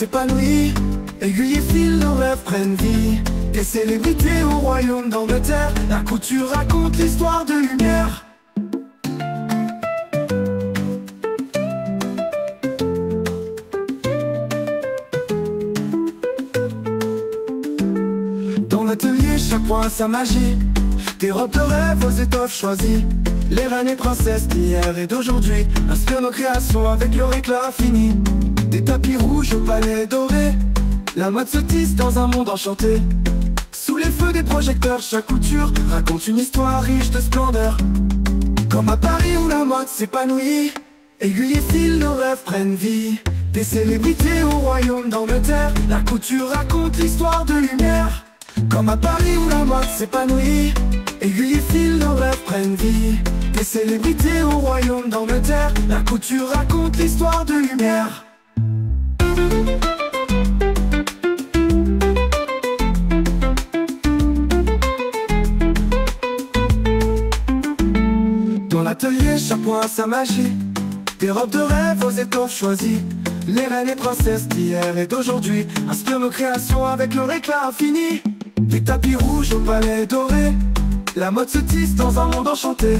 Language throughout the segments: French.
s'épanouit. Aiguille et fil, nos rêves prennent vie. Des célébrités au royaume d'Angleterre, la couture raconte l'histoire de lumière. Dans l'atelier, chaque point a sa magie. Des robes de rêve aux étoffes choisies. Les reines et princesses d'hier et d'aujourd'hui inspirent nos créations avec leur éclat infini. Des tapis rouges au palais doré, la mode se tisse dans un monde enchanté. Sous les feux des projecteurs, chaque couture raconte une histoire riche de splendeur. Comme à Paris où la mode s'épanouit, aiguille et fil, nos rêves prennent vie. Des célébrités au royaume d'Angleterre, la couture raconte l'histoire de lumière. Comme à Paris où la mode s'épanouit, aiguille et fil, nos rêves prennent vie. Des célébrités au royaume d'Angleterre, la couture raconte l'histoire de lumière. Dans l'atelier, chaque point a sa magie. Des robes de rêve aux étoffes choisies. Les reines et princesses d'hier et d'aujourd'hui inspirent nos créations avec leur éclat infini. Des tapis rouges au palais doré, la mode se tisse dans un monde enchanté.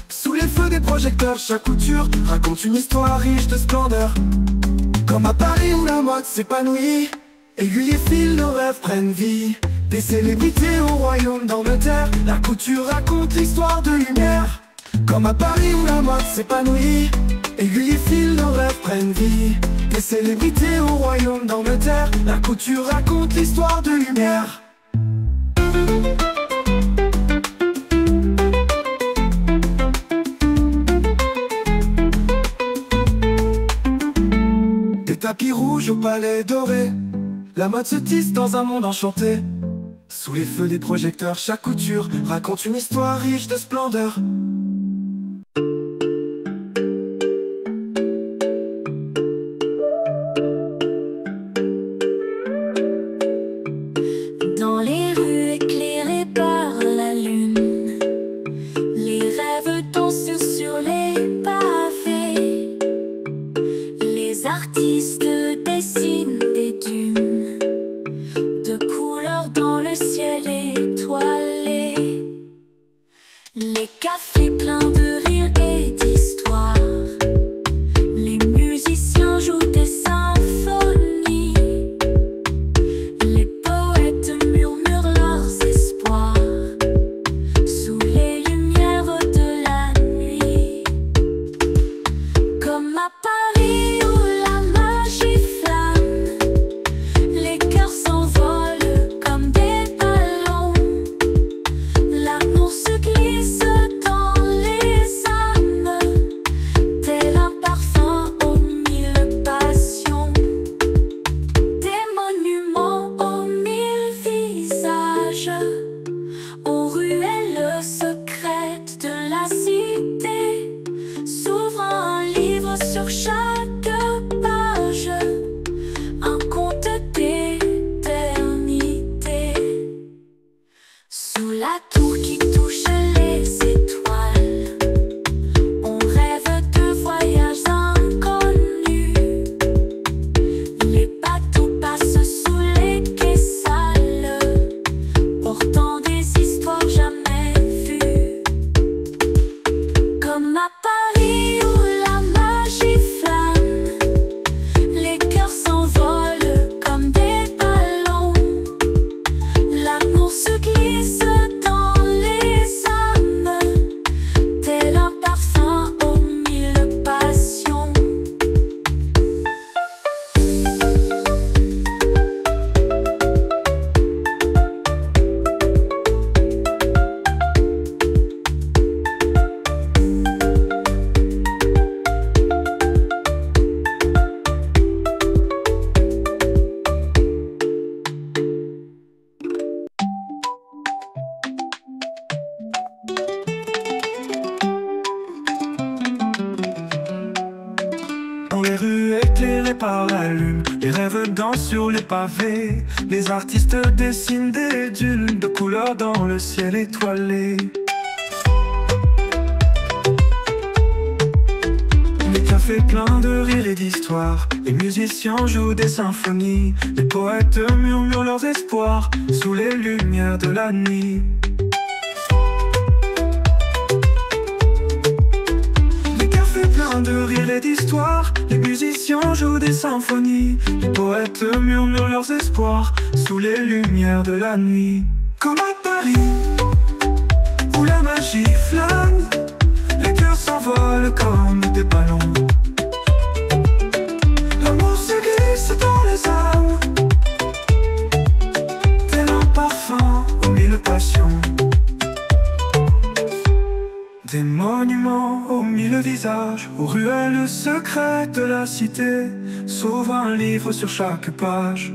Sous les feux des projecteurs, chaque couture raconte une histoire riche de splendeur. Comme à Paris où la mode s'épanouit, aiguille et fil, nos rêves prennent vie. Des célébrités au royaume d'Angleterre, la couture raconte l'histoire de lumière. Comme à Paris où la mode s'épanouit, aiguille et fil, nos rêves prennent vie. Des célébrités au royaume d'Angleterre, la couture raconte l'histoire de lumière. Des tapis rouges au palais doré, la mode se tisse dans un monde enchanté. Sous les feux des projecteurs, chaque couture raconte une histoire riche de splendeur. Dans les rues éclairées par la lune, les rêves dansent sur les pavés. Les artistes dessinent des dunes de couleurs dans le ciel étoilé. Les cafés pleins de rires et d'histoires, les musiciens jouent des symphonies. Les poètes murmurent leurs espoirs sous les lumières de la nuit. Comme à Paris où la magie flamme, les cœurs s'envolent comme des ballons. L'amour se glisse dans les âmes, tel un parfum aux mille passions. Des monuments aux mille visages, aux ruelles secrètes de la cité, s'ouvre un livre sur chaque page, un conte d'éternité. Sous la tour qui touche les étoiles, on rêve de voyages inconnus. Les bateaux passent sous les quais sales, portant des histoires jamais vues. Comme à Paris où la magie flamme, les cœurs s'envolent comme des ballons. L'amour se glisse dans les âmes, tel un parfum aux mille passions. Dans les rues éclairées par la lune, les rêves dansent sur les pavés. Les artistes dessinent des dunes de couleurs dans le ciel étoilé. Les cafés pleins de rires et d'histoires. Les musiciens jouent des symphonies. Les poètes murmurent leurs espoirs sous les lumières de la nuit. Les cafés pleins de rires et d'histoires. Les musiciens jouent des symphonies. Les poètes murmurent leurs espoirs sous les lumières de la nuit. Comme à Paris, où la magie flâne, les cœurs s'envolent comme des ballons. L'amour se glisse dans les âmes, tel un parfum aux mille passions. Des monuments aux mille visages, aux ruelles secrètes de la cité, s'ouvre un livre sur chaque page.